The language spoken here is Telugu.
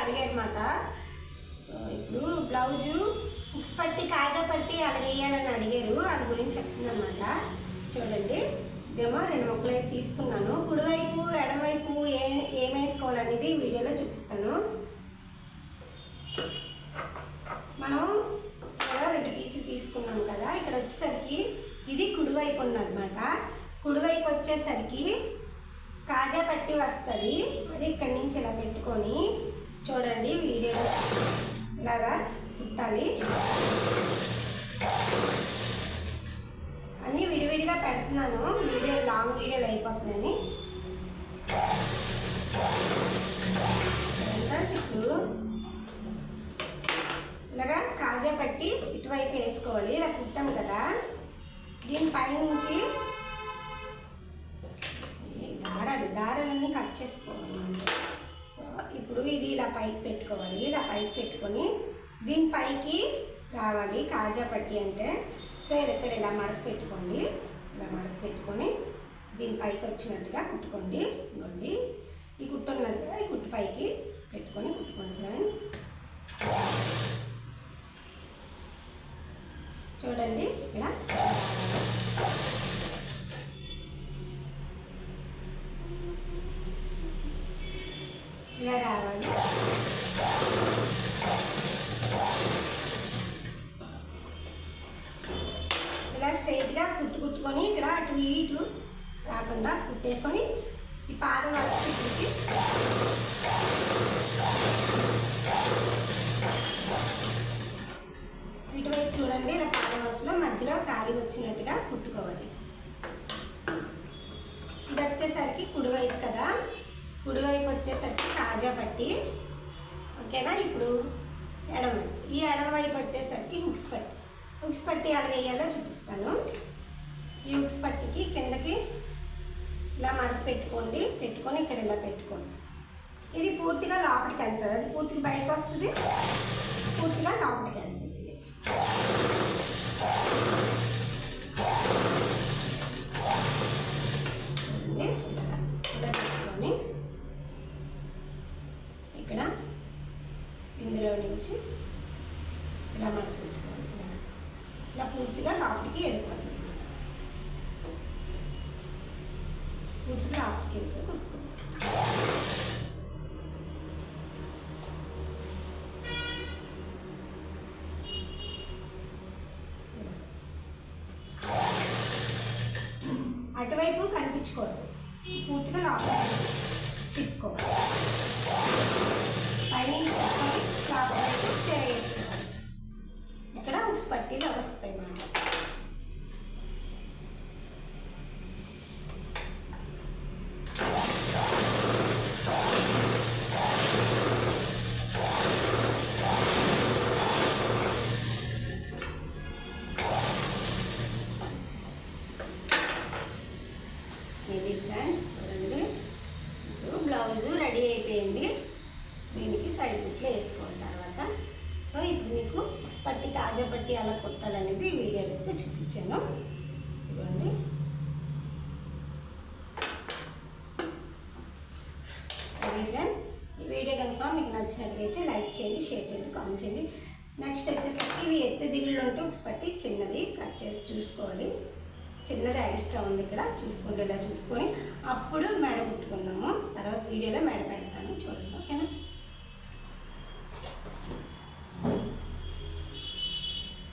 అడిగారన్నమాట. సో ఇప్పుడు బ్లౌజు హుక్స్ పట్టి కాజా పట్టి అలాగే వేయాలని అడిగారు, అది గురించి చెప్తుందన్నమాట. చూడండి, ఇదేమో 2 ముక్కలు అయితే తీసుకున్నాను. కుడివైపు ఎడమవైపు ఏం వేసుకోవాలనేది వీడియోలో చూపిస్తాను. మనం ఇక్కడ 2 పీసులు తీసుకున్నాం కదా, ఇక్కడ వచ్చేసరికి ఇది కుడివైపు ఉన్నదన్నమాట. కుడివైపు వచ్చేసరికి కాజా పట్టి వస్తుంది. అది ఇక్కడి నుంచి ఇలా పెట్టుకొని చూడండి, వీడియోలో ఇలాగా కుట్టాలి. అన్నీ విడివిడిగా పెడుతున్నాను, వీడియో లాంగ్ వీడియోలు అయిపోతుందని. ఇప్పుడు ఇలాగా కాజా పట్టి ఇటువైపు వేసుకోవాలి. ఇలా కుట్టాం కదా, దీనిపై నుంచి దారాలన్నీ కట్ చేసుకోవాలి. సో ఇప్పుడు ఇది ఇలా పైకి పెట్టుకోవాలి. ఇలా పైకి పెట్టుకొని దీనిపైకి రావాలి కాజా పట్టి అంటే. సో ఇక్కడ ఇలా మడత పెట్టుకోండి. ఇలా మడత పెట్టుకొని దీనిపైకి వచ్చినట్టుగా కుట్టుకోండి. ఇవ్వండి, ఈ కుట్టు ఉన్నది కదా, ఈ కుట్టు పైకి పెట్టుకొని కుట్టుకోండి ఫ్రెండ్స్. చూడండి, ఇక్కడ ఇలా రావాలి. ఇలా స్ట్రైట్గా కుట్టుకొని ఇక్కడ అటు ఇటు రాకుండా కుట్టేసుకొని ఈ పాదం వరకు కుట్టి ఇటువైపు చూడండి, ఇలా పాదం వరుసలో మధ్యలో ఖాళీ వచ్చినట్టుగా కుట్టుకోవాలి. ఇది వచ్చేసరికి కుడివైపు కదా, కుడివైపు వచ్చేసరికి కాజా పట్టి, ఓకేనా. ఇప్పుడు ఎడమవైపు, ఈ ఎడమవైపు వచ్చేసరికి హుక్స్ పట్టి. హుక్స్ పట్టి ఎలా వేయాలో చూపిస్తాను. ఈ హుక్స్ పట్టికి కిందకి ఇలా మడత పెట్టుకోండి. పెట్టుకొని ఇక్కడ ఇలా పెట్టుకోండి. ఇది పూర్తిగా లోపలికి వెళ్తుంది, అది పూర్తిగా బయటకు వస్తుంది, పూర్తిగా లోపలికి వెళ్తుంది. ఇలా పెట్టుకొని ఇక్కడ ఇందులో నుంచి ఇలా మడత పెట్టుకోవాలి. ఇలా పూర్తిగా లోపలికి వెళ్ళిపోతుంది. పూర్తిగా లోపలికి వెళ్ళిపోయి అటువైపు కనిపించుకోవద్దు, పూర్తిగా లోపలికి తిప్పుకోవాలి. పైన ఇక్కడ హుక్స్ పట్టీలు వస్తాయి అన్నమాట. ఇది ఫ్రెండ్స్ చూడండి, ఇప్పుడు బ్లౌజు రెడీ అయిపోయింది. దీనికి సైడ్ బుట్లు వేసుకోవాలి తర్వాత. సో ఇప్పుడు మీకు హుక్స్ పట్టి కాజా పట్టి అలా కుట్టాలనేది వీడియోలో అయితే చూపించాను. ఇదిగోండి, అది ఫ్రెండ్స్ ఈ వీడియో కనుక మీకు నచ్చినట్లయితే లైక్ చేయండి, షేర్ చేయండి, కామెంట్ చేయండి. నెక్స్ట్ వచ్చేసరికి ఇవి ఎత్తు దిగుళ్ళు ఉంటే హుక్స్ పట్టి చిన్నది కట్ చేసి చూసుకోవాలి. చిన్నది ఎక్స్ట్రా ఉంది ఇక్కడ, చూసుకోండి. ఇలా చూసుకొని అప్పుడు మెడ కుట్టుకుందాము. తర్వాత వీడియోలో మెడ పెడతాం.